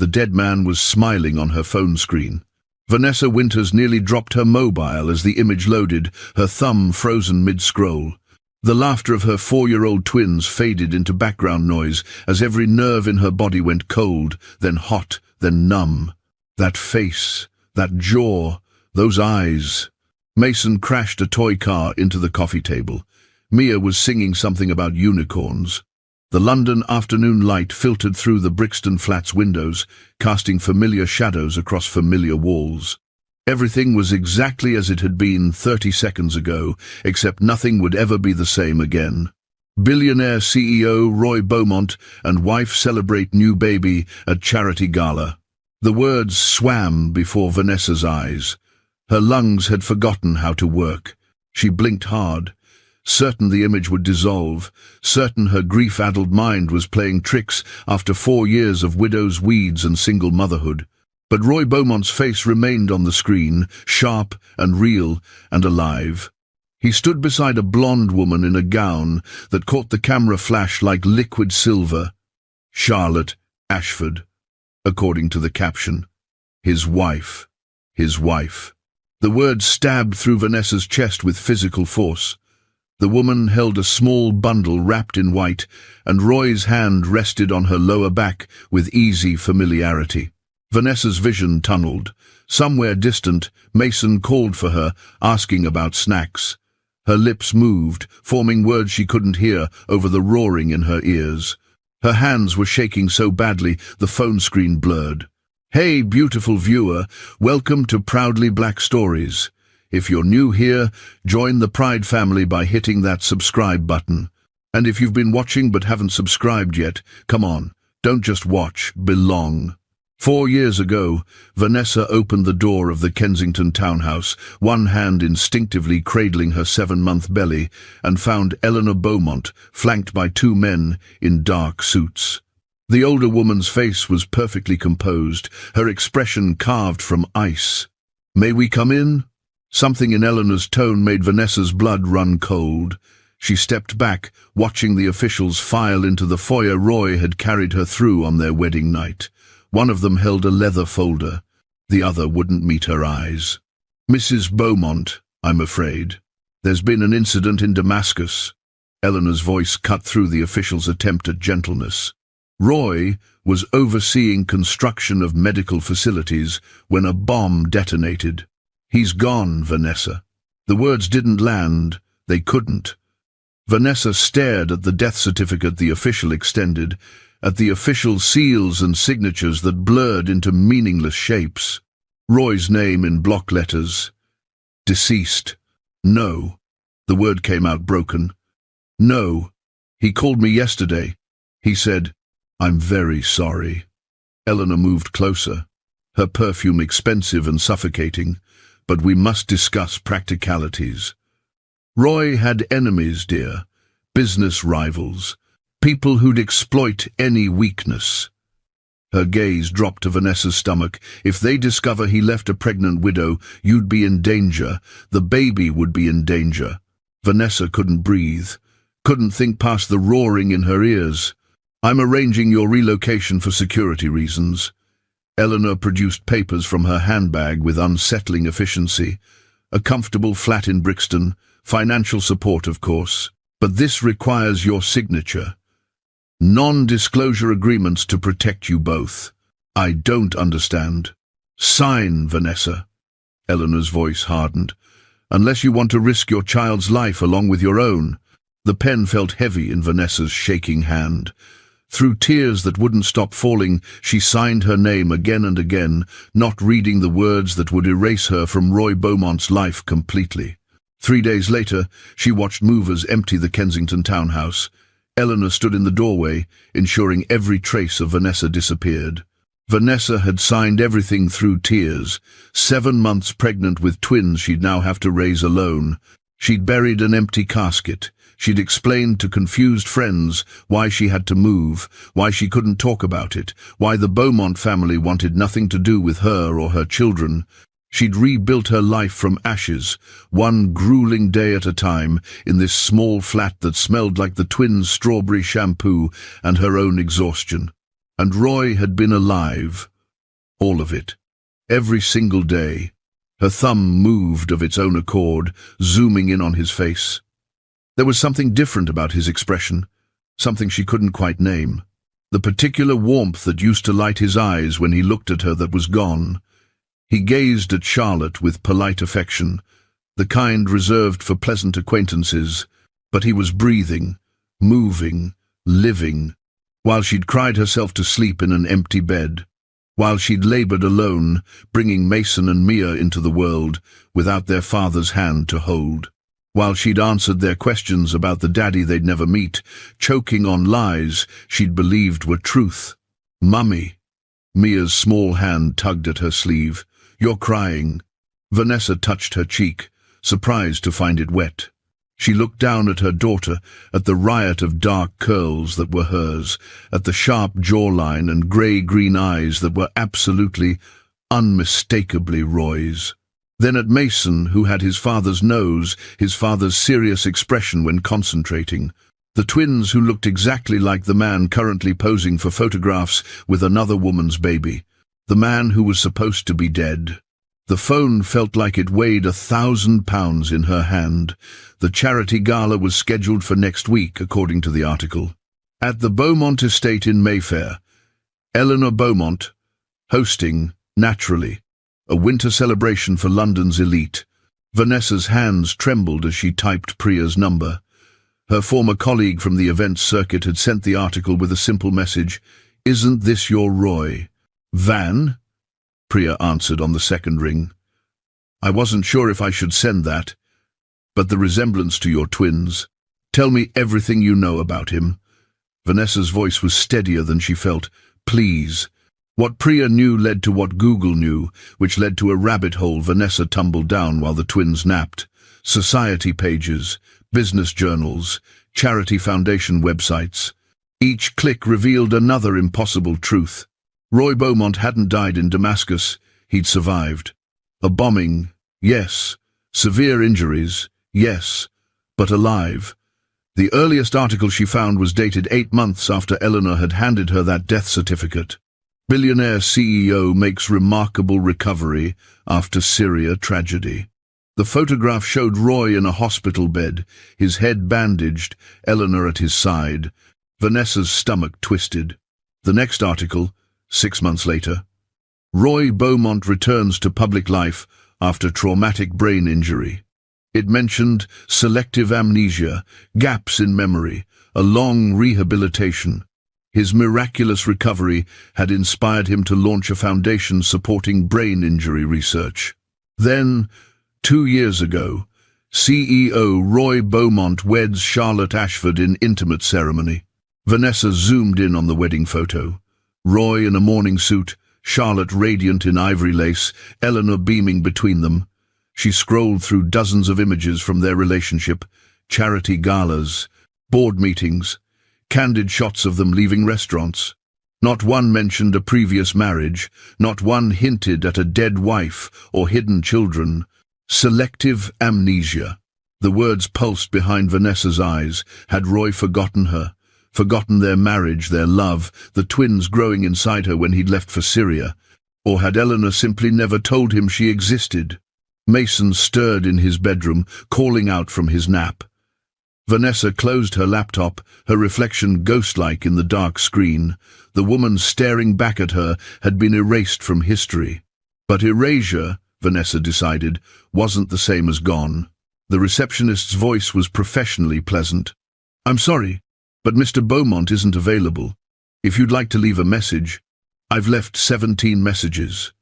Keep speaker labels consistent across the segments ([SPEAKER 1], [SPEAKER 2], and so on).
[SPEAKER 1] The dead man was smiling on her phone screen. Vanessa Winters nearly dropped her mobile as the image loaded, her thumb frozen mid-scroll. The laughter of her 4-year-old twins faded into background noise as every nerve in her body went cold, then hot, then numb. That face, that jaw, those eyes. Mason crashed a toy car into the coffee table. Mia was singing something about unicorns. The London afternoon light filtered through the Brixton Flats windows, casting familiar shadows across familiar walls. Everything was exactly as it had been 30 seconds ago, except nothing would ever be the same again. Billionaire CEO Roy Beaumont and wife celebrate new baby at charity gala. The words swam before Vanessa's eyes. Her lungs had forgotten how to work. She blinked hard. Certain the image would dissolve, certain her grief-addled mind was playing tricks after 4 years of widow's weeds and single motherhood. But Roy Beaumont's face remained on the screen, sharp and real and alive. He stood beside a blonde woman in a gown that caught the camera flash like liquid silver. Charlotte Ashford, according to the caption. His wife. His wife. The word stabbed through Vanessa's chest with physical force. The woman held a small bundle wrapped in white, and Roy's hand rested on her lower back with easy familiarity. Vanessa's vision tunneled. Somewhere distant, Mason called for her, asking about snacks. Her lips moved, forming words she couldn't hear over the roaring in her ears. Her hands were shaking so badly the phone screen blurred. Hey, beautiful viewer, welcome to Proudly Black Stories. If you're new here, join the Pride family by hitting that subscribe button. And if you've been watching but haven't subscribed yet, come on, don't just watch, belong. 4 years ago, Vanessa opened the door of the Kensington townhouse, one hand instinctively cradling her 7-month belly, and found Eleanor Beaumont, flanked by 2 men in dark suits. The older woman's face was perfectly composed, her expression carved from ice. "May we come in?" Something in Eleanor's tone made Vanessa's blood run cold. She stepped back, watching the officials file into the foyer Roy had carried her through on their wedding night. One of them held a leather folder. The other wouldn't meet her eyes. "Mrs. Beaumont, I'm afraid. There's been an incident in Damascus." Eleanor's voice cut through the official's attempt at gentleness. Roy was overseeing construction of medical facilities when a bomb detonated. "He's gone, Vanessa." The words didn't land. They couldn't. Vanessa stared at the death certificate the official extended, at the official seals and signatures that blurred into meaningless shapes. Roy's name in block letters. Deceased. No. The word came out broken. No. He called me yesterday. He said, "I'm very sorry." Eleanor moved closer, her perfume expensive and suffocating. "But we must discuss practicalities." Roy had enemies, dear. Business rivals. People who'd exploit any weakness. Her gaze dropped to Vanessa's stomach. "If they discover he left a pregnant widow, you'd be in danger. The baby would be in danger." Vanessa couldn't breathe, couldn't think past the roaring in her ears. "I'm arranging your relocation for security reasons." Eleanor produced papers from her handbag with unsettling efficiency. "A comfortable flat in Brixton, financial support, of course. But this requires your signature. Non-disclosure agreements to protect you both." "I don't understand." "Sign, Vanessa." Eleanor's voice hardened. "Unless you want to risk your child's life along with your own." The pen felt heavy in Vanessa's shaking hand. Through tears that wouldn't stop falling, she signed her name again and again, not reading the words that would erase her from Roy Beaumont's life completely. 3 days later, she watched movers empty the Kensington townhouse. Eleanor stood in the doorway, ensuring every trace of Vanessa disappeared. Vanessa had signed everything through tears. 7 months pregnant with twins she'd now have to raise alone. She'd buried an empty casket. She'd explained to confused friends why she had to move, why she couldn't talk about it, why the Beaumont family wanted nothing to do with her or her children. She'd rebuilt her life from ashes, one grueling day at a time, in this small flat that smelled like the twins' strawberry shampoo and her own exhaustion. And Roy had been alive, All of it. Every single day. Her thumb moved of its own accord, zooming in on his face. There was something different about his expression, something she couldn't quite name. The particular warmth that used to light his eyes when he looked at her that was gone. He gazed at Charlotte with polite affection, the kind reserved for pleasant acquaintances, but he was breathing, moving, living, while she'd cried herself to sleep in an empty bed, while she'd labored alone, bringing Mason and Mia into the world without their father's hand to hold, while she'd answered their questions about the daddy they'd never meet, choking on lies she'd believed were truth. "Mummy." Mia's small hand tugged at her sleeve. "You're crying." Vanessa touched her cheek, surprised to find it wet. She looked down at her daughter, at the riot of dark curls that were hers, at the sharp jawline and grey-green eyes that were absolutely, unmistakably Roy's. Then at Mason, who had his father's nose, his father's serious expression when concentrating. The twins who looked exactly like the man currently posing for photographs with another woman's baby. The man who was supposed to be dead. The phone felt like it weighed 1,000 pounds in her hand. The charity gala was scheduled for next week, according to the article. At the Beaumont estate in Mayfair. Eleanor Beaumont, hosting, naturally, a winter celebration for London's elite. Vanessa's hands trembled as she typed Priya's number. Her former colleague from the events circuit had sent the article with a simple message, "Isn't this your Roy?" "Van?" Priya answered on the second ring. "I wasn't sure if I should send that, but the resemblance to your twins. Tell me everything you know about him." Vanessa's voice was steadier than she felt. "Please." What Priya knew led to what Google knew, which led to a rabbit hole Vanessa tumbled down while the twins napped. Society pages, business journals, charity foundation websites. Each click revealed another impossible truth. Roy Beaumont hadn't died in Damascus, he'd survived. A bombing, yes. Severe injuries, yes. But alive. The earliest article she found was dated 8 months after Eleanor had handed her that death certificate. Billionaire CEO makes remarkable recovery after Syria tragedy. The photograph showed Roy in a hospital bed, his head bandaged, Eleanor at his side. Vanessa's stomach twisted. The next article, 6 months later. Roy Beaumont returns to public life after traumatic brain injury. It mentioned selective amnesia, gaps in memory, a long rehabilitation. His miraculous recovery had inspired him to launch a foundation supporting brain injury research. Then, 2 years ago, CEO Roy Beaumont weds Charlotte Ashford in intimate ceremony. Vanessa zoomed in on the wedding photo. Roy in a morning suit, Charlotte radiant in ivory lace, Eleanor beaming between them. She scrolled through dozens of images from their relationship, charity galas, board meetings, candid shots of them leaving restaurants. Not one mentioned a previous marriage, not one hinted at a dead wife or hidden children. Selective amnesia. The words pulsed behind Vanessa's eyes. Had Roy forgotten her? Forgotten their marriage, their love, the twins growing inside her when he'd left for Syria? Or had Eleanor simply never told him she existed? Mason stirred in his bedroom, calling out from his nap. Vanessa closed her laptop, her reflection ghost-like in the dark screen. The woman staring back at her had been erased from history. But erasure, Vanessa decided, wasn't the same as gone. The receptionist's voice was professionally pleasant. "I'm sorry, but Mr. Beaumont isn't available. If you'd like to leave a message, I've left 17 messages."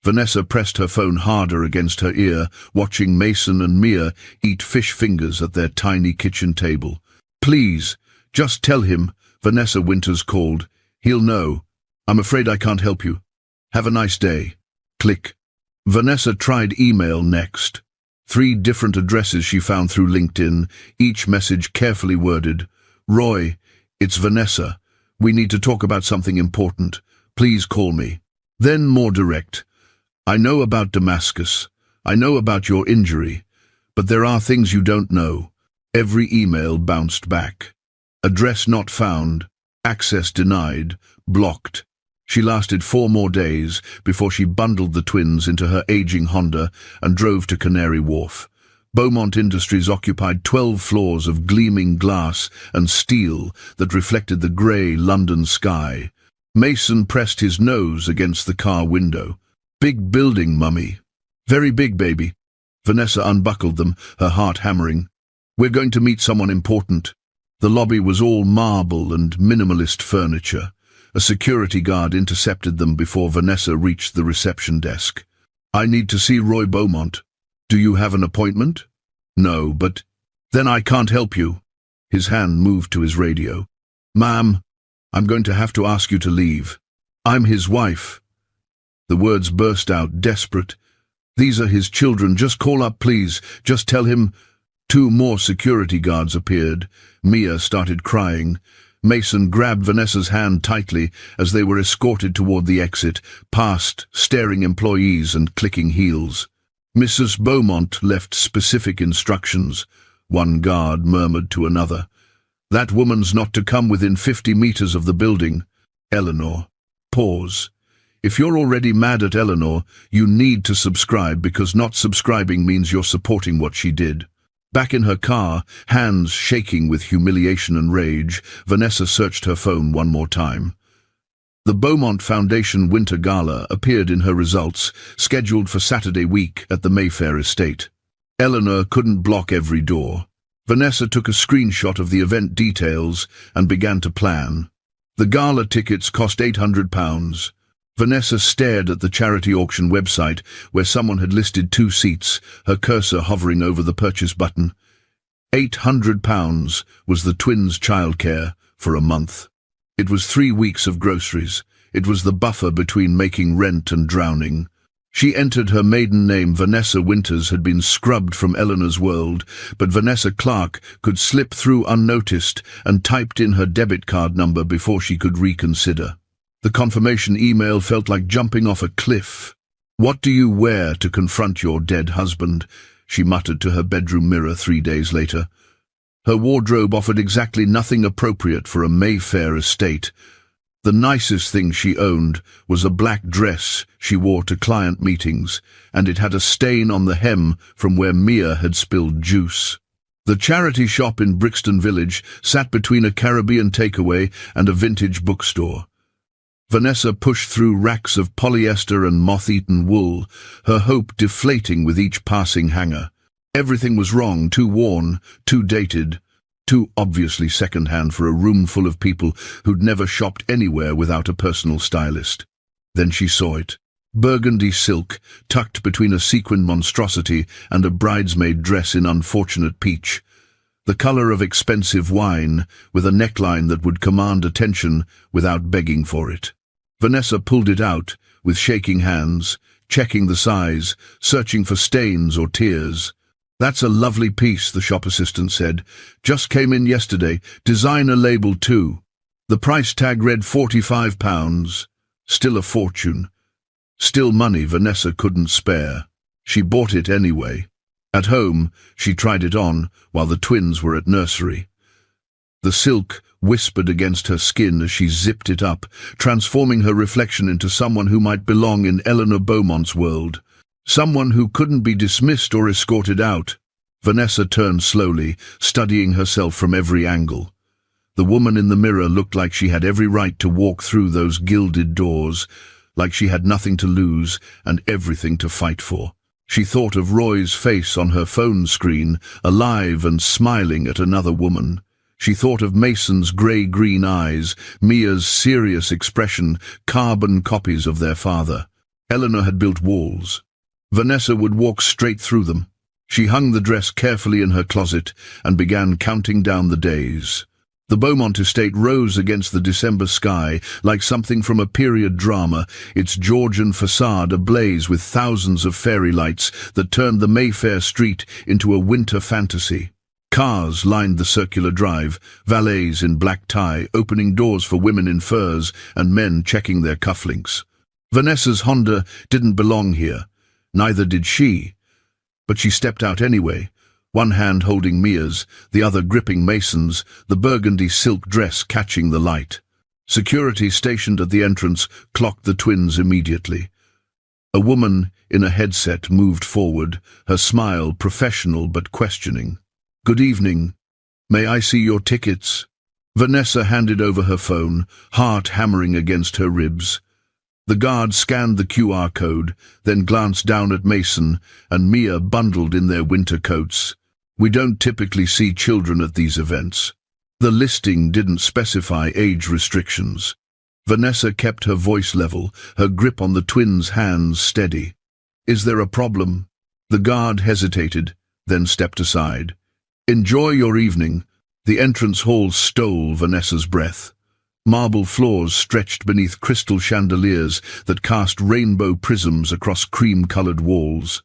[SPEAKER 1] Vanessa pressed her phone harder against her ear, watching Mason and Mia eat fish fingers at their tiny kitchen table. "Please, just tell him," Vanessa Winters called. "He'll know. I'm afraid I can't help you. Have a nice day." Click. Vanessa tried email next. 3 different addresses she found through LinkedIn, each message carefully worded. "Roy, it's Vanessa. We need to talk about something important. Please call me." Then more direct. "I know about Damascus. I know about your injury. But there are things you don't know." Every email bounced back. Address not found. Access denied. Blocked. She lasted 4 more days before she bundled the twins into her aging Honda and drove to Canary Wharf. Beaumont Industries occupied 12 floors of gleaming glass and steel that reflected the grey London sky. Mason pressed his nose against the car window. "Big building, Mummy." "Very big, baby." Vanessa unbuckled them, her heart hammering. "We're going to meet someone important." The lobby was all marble and minimalist furniture. A security guard intercepted them before Vanessa reached the reception desk. "I need to see Roy Beaumont." "Do you have an appointment?" "No, but—" "Then I can't help you." His hand moved to his radio. "Ma'am, I'm going to have to ask you to leave. I'm his wife." The words burst out, desperate. "These are his children. Just call up, please. Just tell him—" 2 more security guards appeared. Mia started crying. Mason grabbed Vanessa's hand tightly as they were escorted toward the exit, past staring employees and clicking heels. "Mrs. Beaumont left specific instructions," one guard murmured to another. "That woman's not to come within 50 meters of the building." "Eleanor." Pause. "If you're already mad at Eleanor, you need to subscribe, because not subscribing means you're supporting what she did." Back in her car, hands shaking with humiliation and rage, Vanessa searched her phone one more time. The Beaumont Foundation Winter Gala appeared in her results, scheduled for Saturday week at the Mayfair estate. Eleanor couldn't block every door. Vanessa took a screenshot of the event details and began to plan. The gala tickets cost £800. Vanessa stared at the charity auction website where someone had listed 2 seats, her cursor hovering over the purchase button. £800 was the twins' childcare for a month. It was 3 weeks of groceries. It was the buffer between making rent and drowning. She entered her maiden name. Vanessa Winters had been scrubbed from Eleanor's world, but Vanessa Clark could slip through unnoticed and typed in her debit card number before she could reconsider. The confirmation email felt like jumping off a cliff. "What do you wear to confront your dead husband?" she muttered to her bedroom mirror 3 days later. Her wardrobe offered exactly nothing appropriate for a Mayfair estate. The nicest thing she owned was a black dress she wore to client meetings, and it had a stain on the hem from where Mia had spilled juice. The charity shop in Brixton Village sat between a Caribbean takeaway and a vintage bookstore. Vanessa pushed through racks of polyester and moth-eaten wool, her hope deflating with each passing hanger. Everything was wrong, too worn, too dated, too obviously second-hand for a room full of people who'd never shopped anywhere without a personal stylist. Then she saw it. Burgundy silk, tucked between a sequined monstrosity and a bridesmaid dress in unfortunate peach. The color of expensive wine, with a neckline that would command attention without begging for it. Vanessa pulled it out, with shaking hands, checking the size, searching for stains or tears. "That's a lovely piece," the shop assistant said. "Just came in yesterday. Designer label too." The price tag read £45. Still a fortune. Still money Vanessa couldn't spare. She bought it anyway. At home, she tried it on while the twins were at nursery. The silk whispered against her skin as she zipped it up, transforming her reflection into someone who might belong in Eleanor Beaumont's world. Someone who couldn't be dismissed or escorted out. Vanessa turned slowly, studying herself from every angle. The woman in the mirror looked like she had every right to walk through those gilded doors, like she had nothing to lose and everything to fight for. She thought of Roy's face on her phone screen, alive and smiling at another woman. She thought of Mason's grey-green eyes, Mia's serious expression, carbon copies of their father. Eleanor had built walls. Vanessa would walk straight through them. She hung the dress carefully in her closet and began counting down the days. The Beaumont estate rose against the December sky like something from a period drama, its Georgian facade ablaze with thousands of fairy lights that turned the Mayfair street into a winter fantasy. Cars lined the circular drive, valets in black tie, opening doors for women in furs and men checking their cufflinks. Vanessa's Honda didn't belong here. Neither did she. But she stepped out anyway, one hand holding Mia's, the other gripping Mason's, the burgundy silk dress catching the light. Security stationed at the entrance clocked the twins immediately. A woman in a headset moved forward, her smile professional but questioning. "Good evening. May I see your tickets?" Vanessa handed over her phone, heart hammering against her ribs. The guard scanned the QR code, then glanced down at Mason and Mia bundled in their winter coats. "We don't typically see children at these events." The listing didn't specify age restrictions. Vanessa kept her voice level, her grip on the twins' hands steady. "Is there a problem?" The guard hesitated, then stepped aside. "Enjoy your evening." The entrance hall stole Vanessa's breath. Marble floors stretched beneath crystal chandeliers that cast rainbow prisms across cream-colored walls.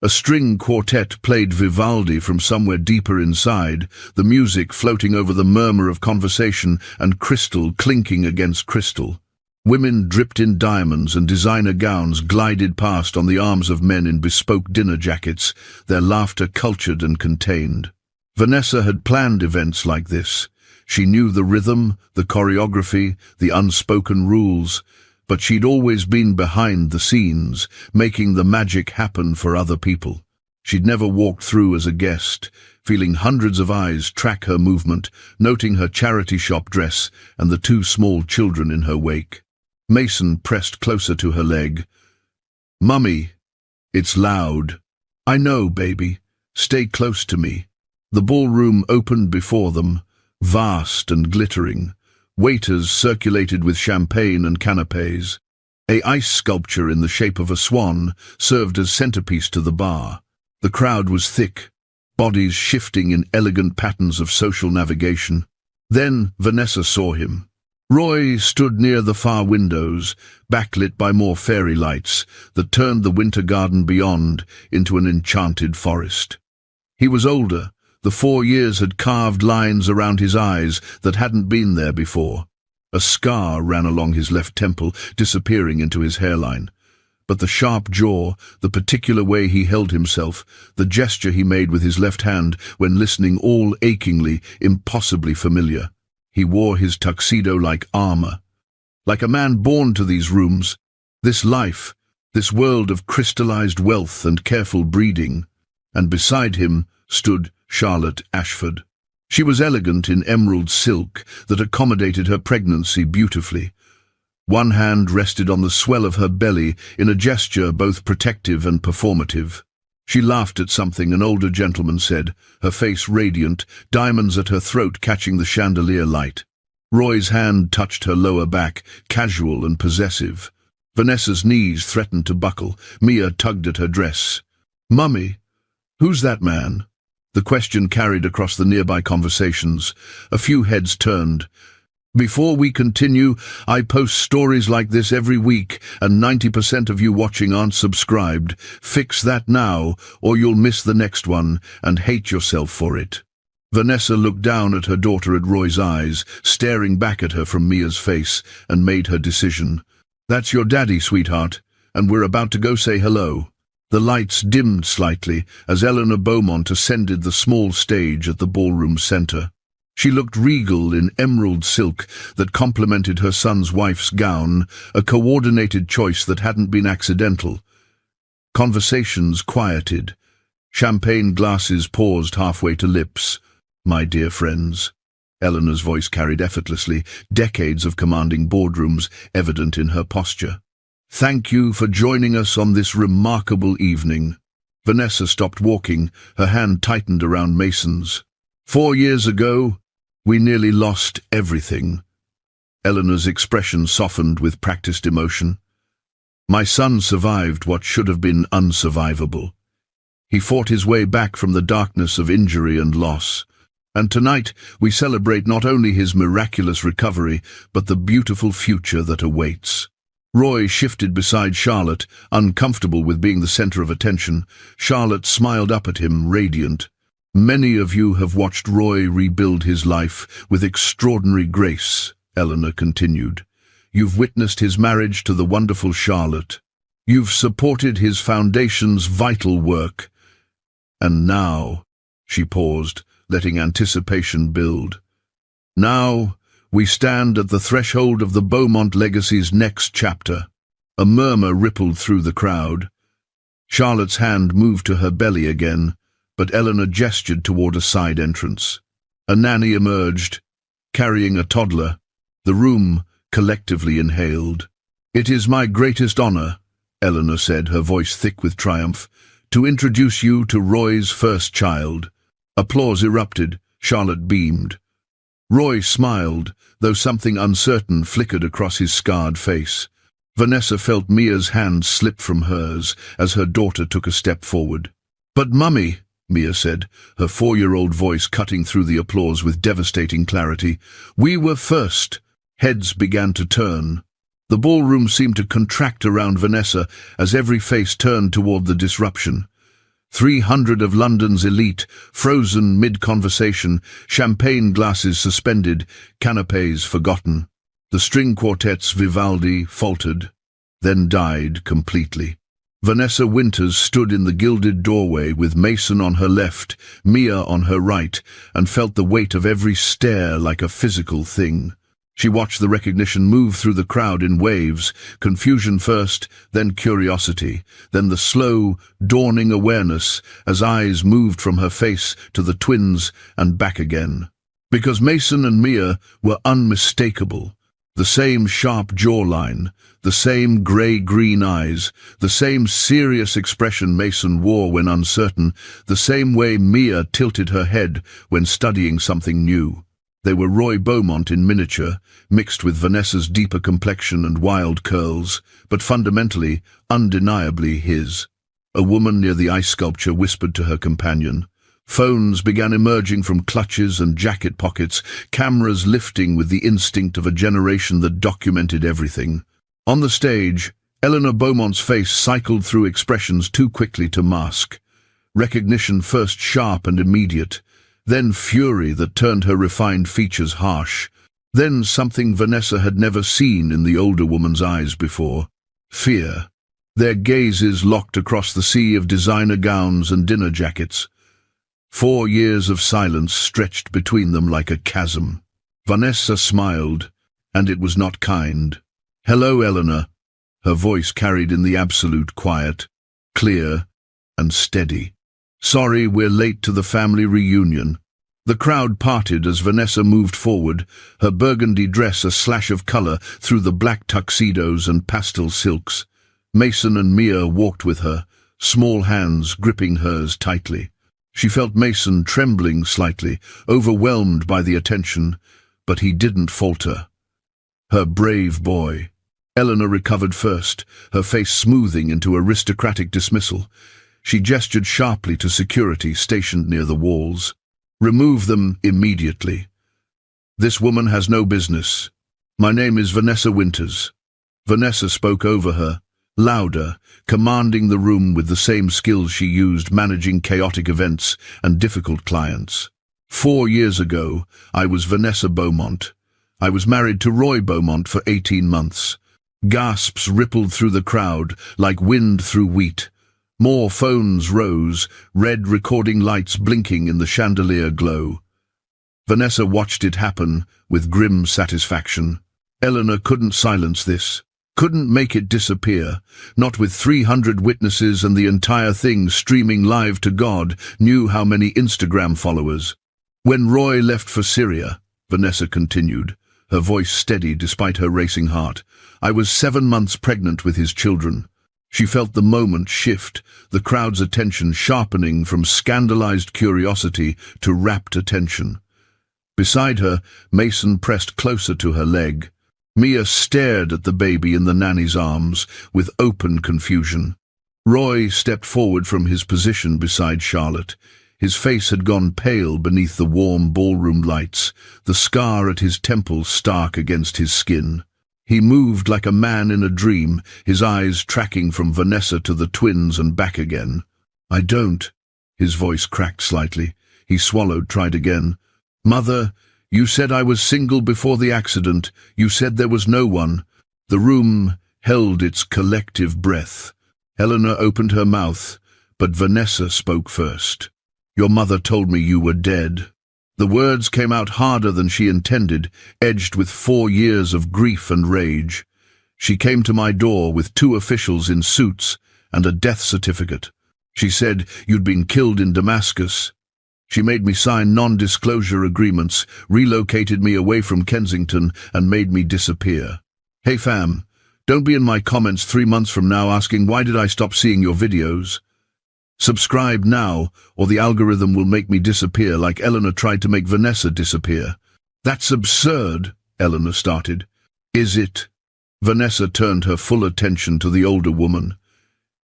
[SPEAKER 1] A string quartet played Vivaldi from somewhere deeper inside, the music floating over the murmur of conversation and crystal clinking against crystal. Women dripped in diamonds and designer gowns glided past on the arms of men in bespoke dinner jackets, their laughter cultured and contained. Vanessa had planned events like this. She knew the rhythm, the choreography, the unspoken rules, but she'd always been behind the scenes, making the magic happen for other people. She'd never walked through as a guest, feeling hundreds of eyes track her movement, noting her charity shop dress and the two small children in her wake. Mason pressed closer to her leg. "Mummy, it's loud." "I know, baby. Stay close to me." The ballroom opened before them, vast and glittering. Waiters circulated with champagne and canapes. A ice sculpture in the shape of a swan served as centerpiece to the bar. The crowd was thick, bodies shifting in elegant patterns of social navigation. Then Vanessa saw him. Roy stood near the far windows, backlit by more fairy lights that turned the winter garden beyond into an enchanted forest. He was older. The 4 years had carved lines around his eyes that hadn't been there before. A scar ran along his left temple, disappearing into his hairline. But the sharp jaw, the particular way he held himself, the gesture he made with his left hand when listening, all achingly, impossibly familiar. He wore his tuxedo like armor. Like a man born to these rooms, this life, this world of crystallized wealth and careful breeding. And beside him stood Charlotte Ashford. She was elegant in emerald silk that accommodated her pregnancy beautifully. One hand rested on the swell of her belly in a gesture both protective and performative. She laughed at something an older gentleman said, her face radiant, diamonds at her throat catching the chandelier light. Roy's hand touched her lower back, casual and possessive. Vanessa's knees threatened to buckle. Mia tugged at her dress. "Mummy, who's that man?" The question carried across the nearby conversations. A few heads turned. "Before we continue, I post stories like this every week, and 90% of you watching aren't subscribed. Fix that now, or you'll miss the next one, and hate yourself for it." Vanessa looked down at her daughter at Roy's eyes, staring back at her from Mia's face, and made her decision. "That's your daddy, sweetheart, and we're about to go say hello." The lights dimmed slightly as Eleanor Beaumont ascended the small stage at the ballroom center. She looked regal in emerald silk that complemented her son's wife's gown, a coordinated choice that hadn't been accidental. Conversations quieted. Champagne glasses paused halfway to lips. "My dear friends." Eleanor's voice carried effortlessly, decades of commanding boardrooms evident in her posture. "Thank you for joining us on this remarkable evening." Vanessa stopped walking, her hand tightened around Mason's. 4 years ago, we nearly lost everything." Eleanor's expression softened with practiced emotion. "My son survived what should have been unsurvivable. He fought his way back from the darkness of injury and loss. And tonight we celebrate not only his miraculous recovery, but the beautiful future that awaits." Roy shifted beside Charlotte, uncomfortable with being the center of attention. Charlotte smiled up at him, radiant. "Many of you have watched Roy rebuild his life with extraordinary grace," Eleanor continued. "You've witnessed his marriage to the wonderful Charlotte. You've supported his foundation's vital work. And now," she paused, letting anticipation build, "now We stand at the threshold of the Beaumont legacy's next chapter. A murmur rippled through the crowd. Charlotte's hand moved to her belly again, but Eleanor gestured toward a side entrance. A nanny emerged, carrying a toddler. The room collectively inhaled. "It is my greatest honor," Eleanor said, her voice thick with triumph, "to introduce you to Roy's first child." Applause erupted. Charlotte beamed. Roy smiled, though something uncertain flickered across his scarred face. Vanessa felt Mia's hand slip from hers as her daughter took a step forward. "But Mummy," Mia said, her 4-year-old voice cutting through the applause with devastating clarity, "we were first." Heads began to turn. The ballroom seemed to contract around Vanessa as every face turned toward the disruption. 300 of London's elite, frozen mid-conversation, champagne glasses suspended, canapes forgotten. The string quartet's Vivaldi faltered, then died completely. Vanessa Winters stood in the gilded doorway with Mason on her left, Mia on her right, and felt the weight of every stare like a physical thing. She watched the recognition move through the crowd in waves, confusion first, then curiosity, then the slow, dawning awareness as eyes moved from her face to the twins and back again. Because Mason and Mia were unmistakable. The same sharp jawline, the same grey-green eyes, the same serious expression Mason wore when uncertain, the same way Mia tilted her head when studying something new. They were Roy Beaumont in miniature, mixed with Vanessa's deeper complexion and wild curls, but fundamentally, undeniably his. A woman near the ice sculpture whispered to her companion. Phones began emerging from clutches and jacket pockets, cameras lifting with the instinct of a generation that documented everything. On the stage, Eleanor Beaumont's face cycled through expressions too quickly to mask. Recognition first sharp and immediate, then fury that turned her refined features harsh, then something Vanessa had never seen in the older woman's eyes before. Fear. Their gazes locked across the sea of designer gowns and dinner jackets. 4 years of silence stretched between them like a chasm. Vanessa smiled, and it was not kind. "Hello, Eleanor." Her voice carried in the absolute quiet, clear and steady. "Sorry we're late to the family reunion." The crowd parted as Vanessa moved forward, her burgundy dress a slash of color through the black tuxedos and pastel silks. Mason and Mia walked with her, small hands gripping hers tightly. She felt Mason trembling slightly, overwhelmed by the attention, but he didn't falter. Her brave boy. Eleanor recovered first, her face smoothing into aristocratic dismissal. She gestured sharply to security stationed near the walls. "Remove them immediately. This woman has no business. My name is Vanessa Winters." Vanessa spoke over her, louder, commanding the room with the same skills she used managing chaotic events and difficult clients. 4 years ago, I was Vanessa Beaumont. I was married to Roy Beaumont for 18 months. Gasps rippled through the crowd like wind through wheat. More phones rose, red recording lights blinking in the chandelier glow. Vanessa watched it happen with grim satisfaction. Eleanor couldn't silence this. Couldn't make it disappear, not with 300 witnesses and the entire thing streaming live to God knew how many Instagram followers. "When Roy left for Syria," Vanessa continued, her voice steady despite her racing heart, "I was 7 months pregnant with his children." She felt the moment shift, the crowd's attention sharpening from scandalized curiosity to rapt attention. Beside her, Mason pressed closer to her leg. Mia stared at the baby in the nanny's arms with open confusion. Roy stepped forward from his position beside Charlotte. His face had gone pale beneath the warm ballroom lights, the scar at his temple stark against his skin. He moved like a man in a dream, his eyes tracking from Vanessa to the twins and back again. "I don't." His voice cracked slightly. He swallowed, tried again. "Mother, you said I was single before the accident. You said there was no one." The room held its collective breath. Eleanor opened her mouth, but Vanessa spoke first. "Your mother told me you were dead." The words came out harder than she intended, edged with 4 years of grief and rage. She came to my door with 2 officials in suits and a death certificate. She said you'd been killed in Damascus. She made me sign non-disclosure agreements, relocated me away from Kensington, and made me disappear. Hey fam, don't be in my comments 3 months from now asking why did I stop seeing your videos. Subscribe now, or the algorithm will make me disappear like Eleanor tried to make Vanessa disappear. That's absurd, Eleanor started. Is it? Vanessa turned her full attention to the older woman.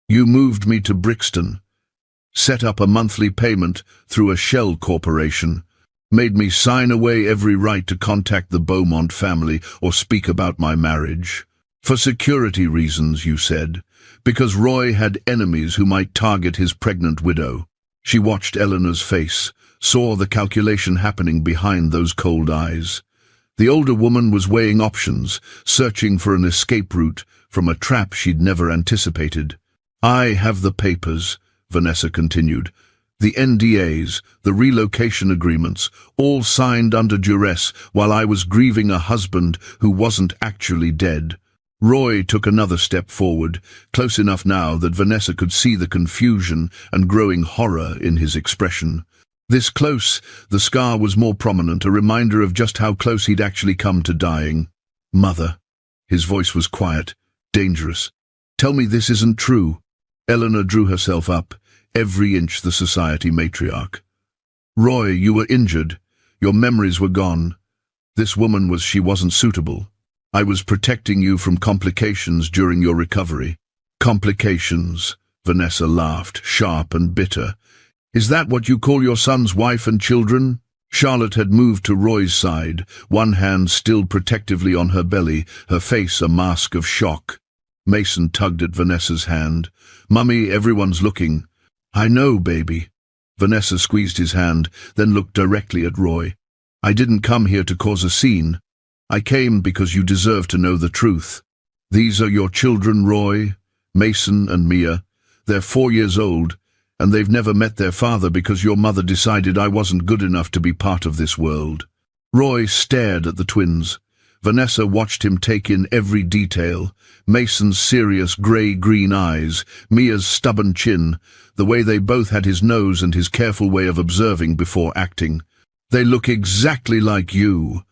[SPEAKER 1] You moved me to Brixton, set up a monthly payment through a shell corporation, made me sign away every right to contact the Beaumont family or speak about my marriage. For security reasons, you said, because Roy had enemies who might target his pregnant widow. She watched Eleanor's face, saw the calculation happening behind those cold eyes. The older woman was weighing options, searching for an escape route from a trap she'd never anticipated. I have the papers, Vanessa continued. The NDAs, the relocation agreements, all signed under duress while I was grieving a husband who wasn't actually dead. Roy took another step forward, close enough now that Vanessa could see the confusion and growing horror in his expression. This close, the scar was more prominent, a reminder of just how close he'd actually come to dying. Mother. His voice was quiet, dangerous. Tell me this isn't true. Eleanor drew herself up, every inch the society matriarch. Roy, you were injured. Your memories were gone. This woman she wasn't suitable. I was protecting you from complications during your recovery. Complications, Vanessa laughed, sharp and bitter. Is that what you call your son's wife and children? Charlotte had moved to Roy's side, one hand still protectively on her belly, her face a mask of shock. Mason tugged at Vanessa's hand. Mummy, everyone's looking. I know, baby. Vanessa squeezed his hand, then looked directly at Roy. I didn't come here to cause a scene. I came because you deserve to know the truth. These are your children, Roy, Mason and Mia. They're 4 years old, and they've never met their father because your mother decided I wasn't good enough to be part of this world. Roy stared at the twins. Vanessa watched him take in every detail, Mason's serious grey-green eyes, Mia's stubborn chin, the way they both had his nose and his careful way of observing before acting. They look exactly like you,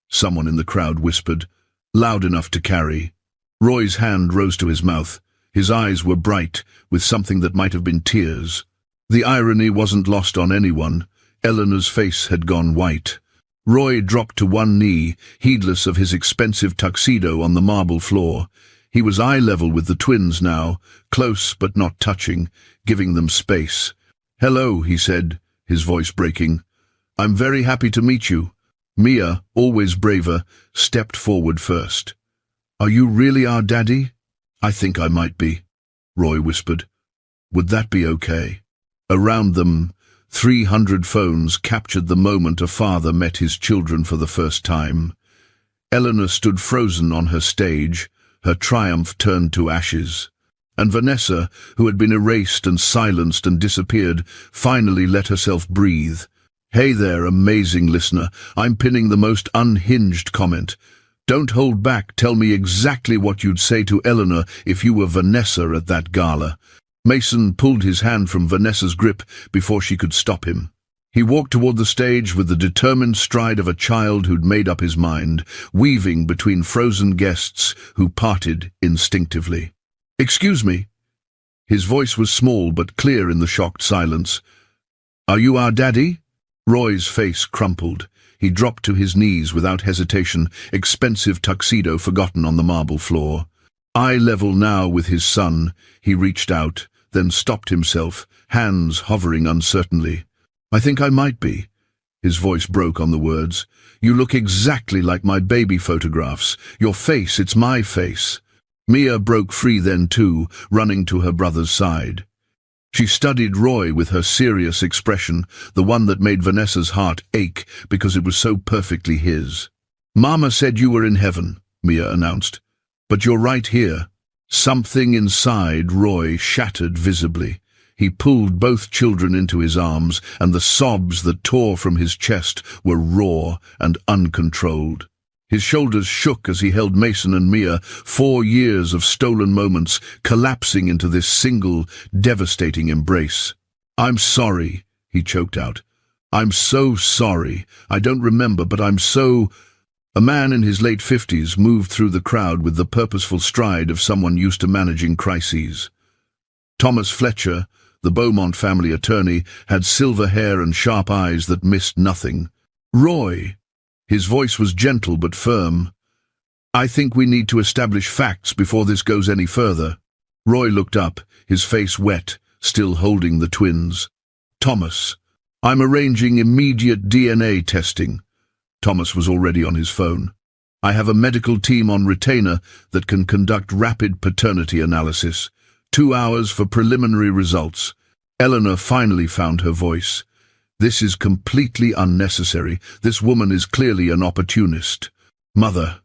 [SPEAKER 1] someone in the crowd whispered, loud enough to carry. Roy's hand rose to his mouth. His eyes were bright, with something that might have been tears. The irony wasn't lost on anyone. Eleanor's face had gone white. Roy dropped to one knee, heedless of his expensive tuxedo on the marble floor. He was eye-level with the twins now, close but not touching, giving them space. Hello, he said, his voice breaking. I'm very happy to meet you. Mia, always braver, stepped forward first. Are you really our daddy? I think I might be, Roy whispered. Would that be okay? Around them, 300 phones captured the moment a father met his children for the first time. Eleanor stood frozen on her stage, her triumph turned to ashes. And Vanessa, who had been erased and silenced and disappeared, finally let herself breathe. Hey there, amazing listener, I'm pinning the most unhinged comment. Don't hold back, tell me exactly what you'd say to Eleanor if you were Vanessa at that gala. Mason pulled his hand from Vanessa's grip before she could stop him. He walked toward the stage with the determined stride of a child who'd made up his mind, weaving between frozen guests who parted instinctively. Excuse me. His voice was small but clear in the shocked silence. Are you our daddy? Roy's face crumpled. He dropped to his knees without hesitation, expensive tuxedo forgotten on the marble floor. Eye level now with his son, he reached out, then stopped himself, hands hovering uncertainly. I think I might be. His voice broke on the words. You look exactly like my baby photographs. Your face, it's my face. Mia broke free then too, running to her brother's side. She studied Roy with her serious expression, the one that made Vanessa's heart ache because it was so perfectly his. Mama said you were in heaven, Mia announced. But you're right here. Something inside Roy shattered visibly. He pulled both children into his arms, and the sobs that tore from his chest were raw and uncontrolled. His shoulders shook as he held Mason and Mia, 4 years of stolen moments collapsing into this single, devastating embrace. "I'm sorry," he choked out. "I'm so sorry. I don't remember, but I'm so—" A man in his late 50s moved through the crowd with the purposeful stride of someone used to managing crises. Thomas Fletcher, the Beaumont family attorney, had silver hair and sharp eyes that missed nothing. "Roy," his voice was gentle but firm, "I think we need to establish facts before this goes any further." Roy looked up, his face wet, still holding the twins. "Thomas, I'm arranging immediate DNA testing." Thomas was already on his phone. "I have a medical team on retainer that can conduct rapid paternity analysis. 2 hours for preliminary results." Eleanor finally found her voice. "This is completely unnecessary. This woman is clearly an opportunist." "Mother,"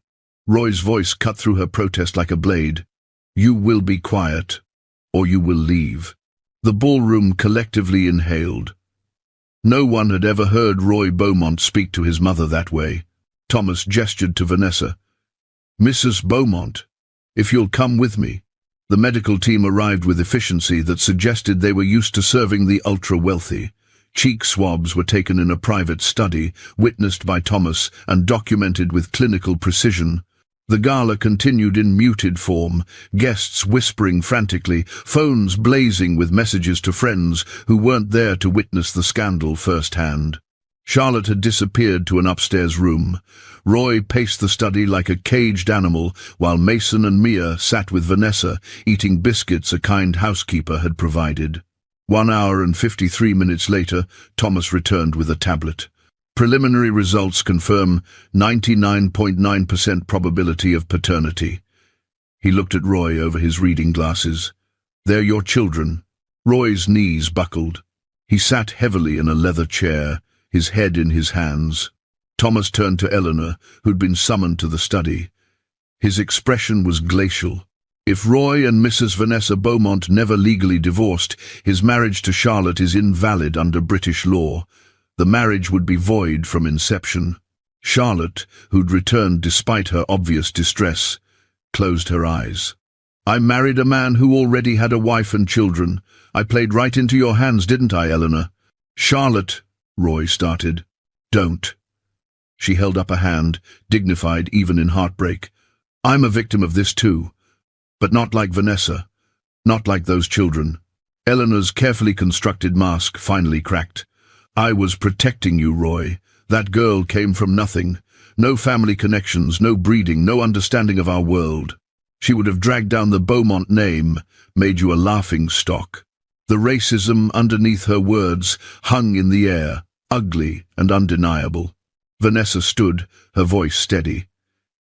[SPEAKER 1] Roy's voice cut through her protest like a blade, "you will be quiet, or you will leave." The ballroom collectively inhaled. No one had ever heard Roy Beaumont speak to his mother that way. Thomas gestured to Vanessa. "Mrs. Beaumont, if you'll come with me." The medical team arrived with efficiency that suggested they were used to serving the ultra-wealthy. Cheek swabs were taken in a private study, witnessed by Thomas and documented with clinical precision. The gala continued in muted form, guests whispering frantically, phones blazing with messages to friends who weren't there to witness the scandal firsthand. Charlotte had disappeared to an upstairs room. Roy paced the study like a caged animal, while Mason and Mia sat with Vanessa, eating biscuits a kind housekeeper had provided. 1 hour and 53 minutes later, Thomas returned with a tablet. Preliminary results confirm 99.9% probability of paternity. He looked at Roy over his reading glasses. "They're your children." Roy's knees buckled. He sat heavily in a leather chair, his head in his hands. Thomas turned to Eleanor, who'd been summoned to the study. His expression was glacial. If Roy and Mrs. Vanessa Beaumont never legally divorced, his marriage to Charlotte is invalid under British law. The marriage would be void from inception. Charlotte, who'd returned despite her obvious distress, closed her eyes. "I married a man who already had a wife and children. I played right into your hands, didn't I, Eleanor?" "Charlotte," Roy started. "Don't." She held up a hand, dignified even in heartbreak. "I'm a victim of this too. But not like Vanessa. Not like those children." Eleanor's carefully constructed mask finally cracked. "I was protecting you, Roy. That girl came from nothing. No family connections, no breeding, no understanding of our world. She would have dragged down the Beaumont name, made you a laughing stock." The racism underneath her words hung in the air, ugly and undeniable. Vanessa stood, her voice steady.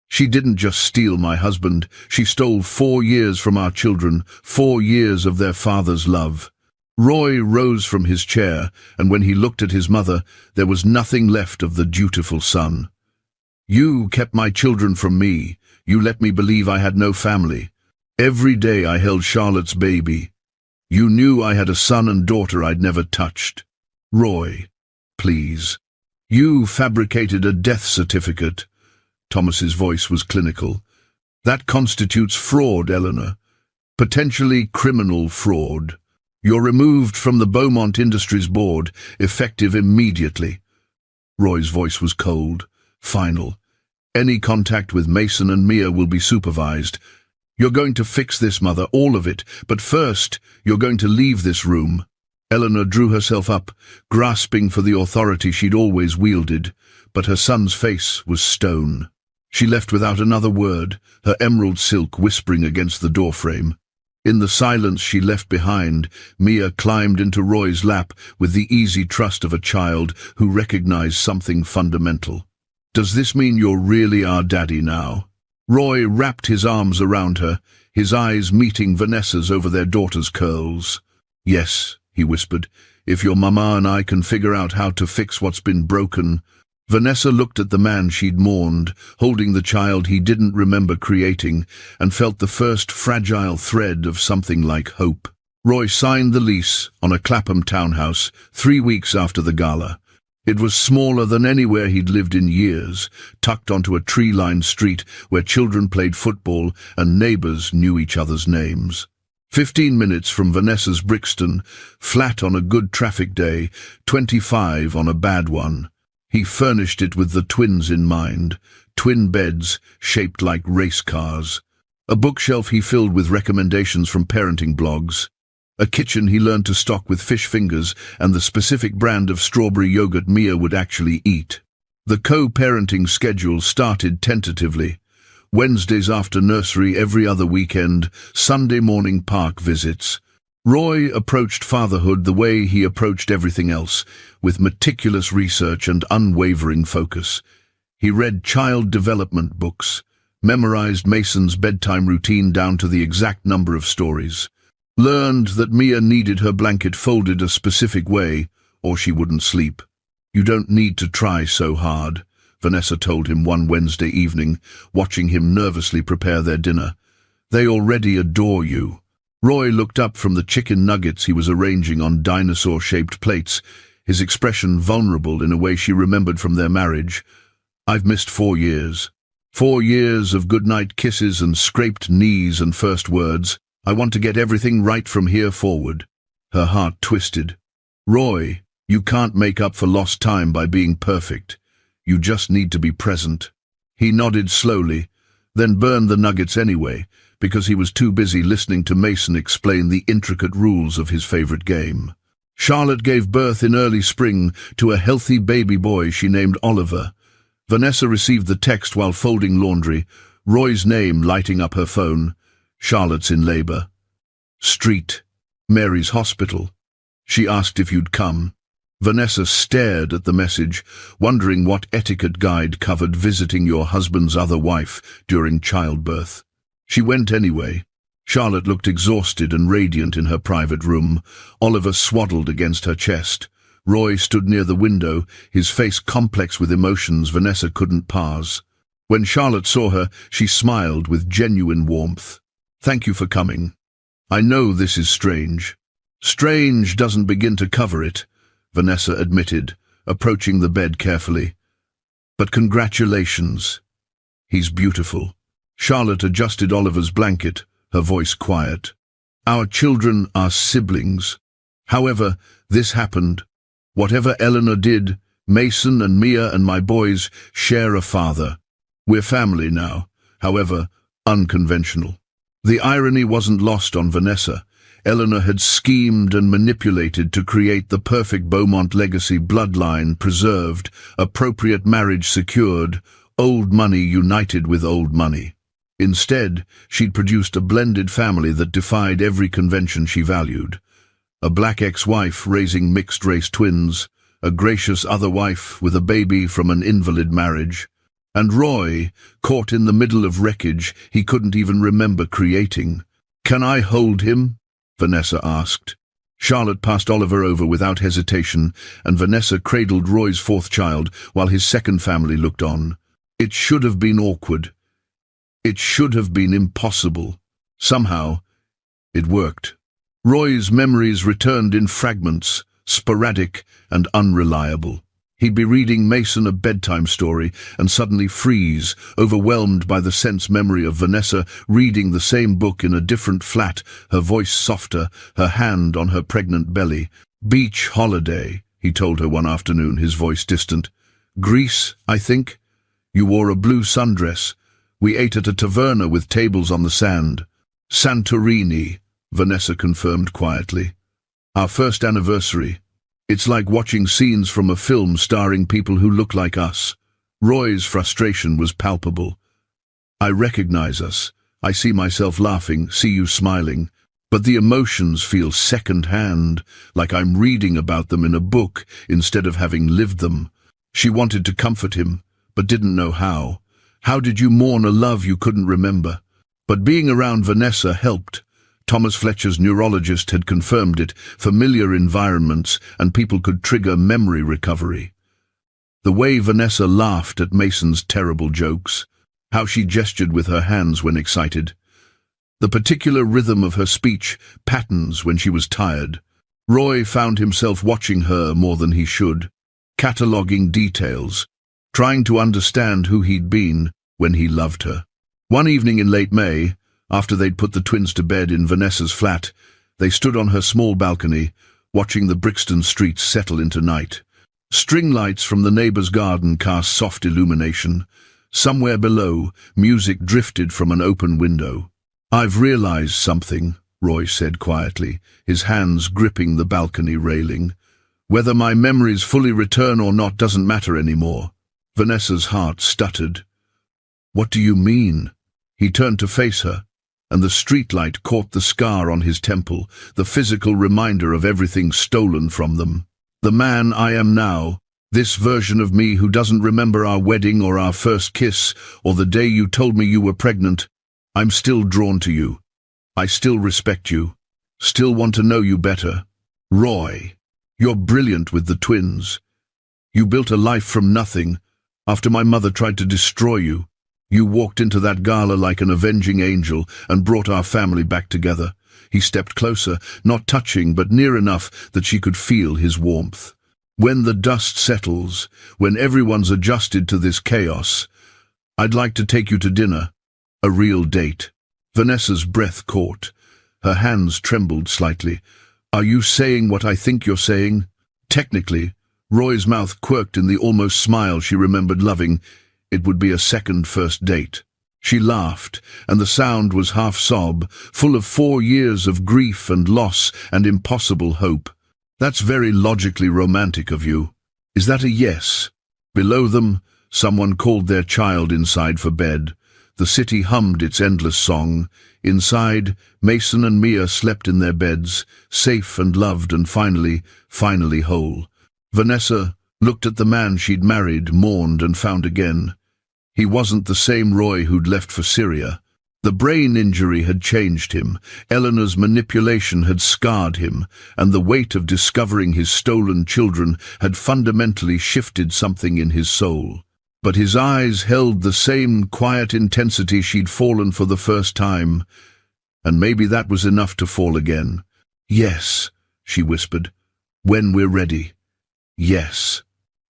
[SPEAKER 1] "She didn't just steal my husband. She stole 4 years from our children, 4 years of their father's love." Roy rose from his chair, and when he looked at his mother, there was nothing left of the dutiful son. "You kept my children from me. You let me believe I had no family. Every day I held Charlotte's baby. You knew I had a son and daughter I'd never touched. Roy, please. You fabricated a death certificate." Thomas's voice was clinical. "That constitutes fraud, Eleanor. Potentially criminal fraud. You're removed from the Beaumont Industries Board, effective immediately." Roy's voice was cold, final. "Any contact with Mason and Mia will be supervised. You're going to fix this, Mother, all of it, but first, you're going to leave this room." Eleanor drew herself up, grasping for the authority she'd always wielded, but her son's face was stone. She left without another word, her emerald silk whispering against the doorframe. In the silence she left behind, Mia climbed into Roy's lap with the easy trust of a child who recognized something fundamental. "Does this mean you're really our daddy now?" Roy wrapped his arms around her, his eyes meeting Vanessa's over their daughter's curls. "Yes," he whispered, "if your mama and I can figure out how to fix what's been broken." Vanessa looked at the man she'd mourned, holding the child he didn't remember creating, and felt the first fragile thread of something like hope. Roy signed the lease on a Clapham townhouse 3 weeks after the gala. It was smaller than anywhere he'd lived in years, tucked onto a tree-lined street where children played football and neighbours knew each other's names. 15 minutes from Vanessa's Brixton, flat on a good traffic day, 25 on a bad one. He furnished it with the twins in mind, twin beds shaped like race cars. A bookshelf he filled with recommendations from parenting blogs. A kitchen he learned to stock with fish fingers and the specific brand of strawberry yogurt Mia would actually eat. The co-parenting schedule started tentatively. Wednesdays after nursery every other weekend, Sunday morning park visits. Roy approached fatherhood the way he approached everything else, with meticulous research and unwavering focus. He read child development books, memorized Mason's bedtime routine down to the exact number of stories, learned that Mia needed her blanket folded a specific way or she wouldn't sleep. "You don't need to try so hard," Vanessa told him one Wednesday evening, watching him nervously prepare their dinner. "They already adore you." Roy looked up from the chicken nuggets he was arranging on dinosaur-shaped plates, his expression vulnerable in a way she remembered from their marriage. "I've missed 4 years. 4 years of goodnight kisses and scraped knees and first words. I want to get everything right from here forward." Her heart twisted. "Roy, you can't make up for lost time by being perfect. You just need to be present." He nodded slowly, then burned the nuggets anyway, because he was too busy listening to Mason explain the intricate rules of his favorite game. Charlotte gave birth in early spring to a healthy baby boy she named Oliver. Vanessa received the text while folding laundry, Roy's name lighting up her phone. "Charlotte's in labor. Street, Mary's hospital. She asked if you'd come." Vanessa stared at the message, wondering what etiquette guide covered visiting your husband's other wife during childbirth. She went anyway. Charlotte looked exhausted and radiant in her private room, Oliver swaddled against her chest. Roy stood near the window, his face complex with emotions Vanessa couldn't parse. When Charlotte saw her, she smiled with genuine warmth. "Thank you for coming. I know this is strange." "Strange doesn't begin to cover it," Vanessa admitted, approaching the bed carefully. "But congratulations. He's beautiful." Charlotte adjusted Oliver's blanket, her voice quiet. "Our children are siblings. However, this happened. Whatever Eleanor did, Mason and Mia and my boys share a father. We're family now, however, unconventional." The irony wasn't lost on Vanessa. Eleanor had schemed and manipulated to create the perfect Beaumont legacy bloodline preserved, appropriate marriage secured, old money united with old money. Instead, she'd produced a blended family that defied every convention she valued. A black ex-wife raising mixed-race twins, a gracious other wife with a baby from an invalid marriage, and Roy, caught in the middle of wreckage he couldn't even remember creating. "Can I hold him?" Vanessa asked. Charlotte passed Oliver over without hesitation, and Vanessa cradled Roy's 4th child while his second family looked on. It should have been awkward. It should have been impossible. Somehow, it worked. Roy's memories returned in fragments, sporadic and unreliable. He'd be reading Mason a bedtime story and suddenly freeze, overwhelmed by the sense memory of Vanessa reading the same book in a different flat, her voice softer, her hand on her pregnant belly. "Beach holiday," he told her one afternoon, his voice distant. "Greece, I think. You wore a blue sundress. We ate at a taverna with tables on the sand." "Santorini," Vanessa confirmed quietly. "Our first anniversary. It's like watching scenes from a film starring people who look like us." Roy's frustration was palpable. "I recognize us. I see myself laughing, see you smiling. But the emotions feel second-hand, like I'm reading about them in a book instead of having lived them." She wanted to comfort him, but didn't know how. How did you mourn a love you couldn't remember? But being around Vanessa helped. Thomas Fletcher's neurologist had confirmed it, familiar environments, and people could trigger memory recovery. The way Vanessa laughed at Mason's terrible jokes, how she gestured with her hands when excited. The particular rhythm of her speech, patterns when she was tired. Roy found himself watching her more than he should, cataloguing details, trying to understand who he'd been when he loved her. One evening in late May, after they'd put the twins to bed in Vanessa's flat, they stood on her small balcony, watching the Brixton streets settle into night. String lights from the neighbour's garden cast soft illumination. Somewhere below, music drifted from an open window. "I've realised something," Roy said quietly, his hands gripping the balcony railing. "Whether my memories fully return or not doesn't matter anymore." Vanessa's heart stuttered. "What do you mean?" He turned to face her, and the streetlight caught the scar on his temple, the physical reminder of everything stolen from them. "The man I am now, this version of me who doesn't remember our wedding or our first kiss or the day you told me you were pregnant, I'm still drawn to you. I still respect you, still want to know you better. Roy, you're brilliant with the twins. You built a life from nothing after my mother tried to destroy you. You walked into that gala like an avenging angel and brought our family back together." He stepped closer, not touching but near enough that she could feel his warmth. "When the dust settles, when everyone's adjusted to this chaos, I'd like to take you to dinner. A real date." Vanessa's breath caught. Her hands trembled slightly. "Are you saying what I think you're saying?" Technically, Roy's mouth quirked in the almost smile she remembered loving. It would be a second first date. She laughed, and the sound was half sob, full of 4 years of grief and loss and impossible hope. "That's very logically romantic of you. Is that a yes?" Below them, someone called their child inside for bed. The city hummed its endless song. Inside, Mason and Mia slept in their beds, safe and loved and finally whole. Vanessa looked at the man she'd married, mourned and found again. He wasn't the same Roy who'd left for Syria. The brain injury had changed him, Eleanor's manipulation had scarred him, and the weight of discovering his stolen children had fundamentally shifted something in his soul. But his eyes held the same quiet intensity she'd fallen for the first time, and maybe that was enough to fall again. "Yes," she whispered, "when we're ready. Yes."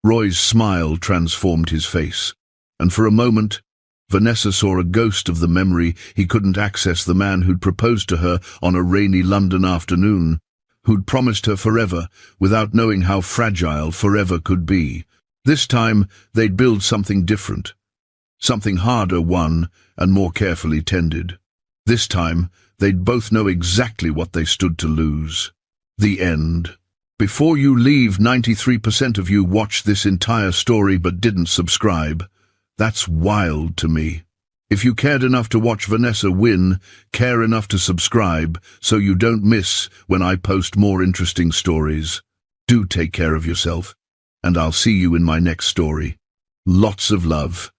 [SPEAKER 1] Roy's smile transformed his face, and for a moment, Vanessa saw a ghost of the memory he couldn't access, the man who'd proposed to her on a rainy London afternoon, who'd promised her forever without knowing how fragile forever could be. This time, they'd build something different, something harder won and more carefully tended. This time, they'd both know exactly what they stood to lose. The end. Before you leave, 93% of you watched this entire story but didn't subscribe. That's wild to me. If you cared enough to watch Vanessa win, care enough to subscribe so you don't miss when I post more interesting stories. Do take care of yourself, and I'll see you in my next story. Lots of love.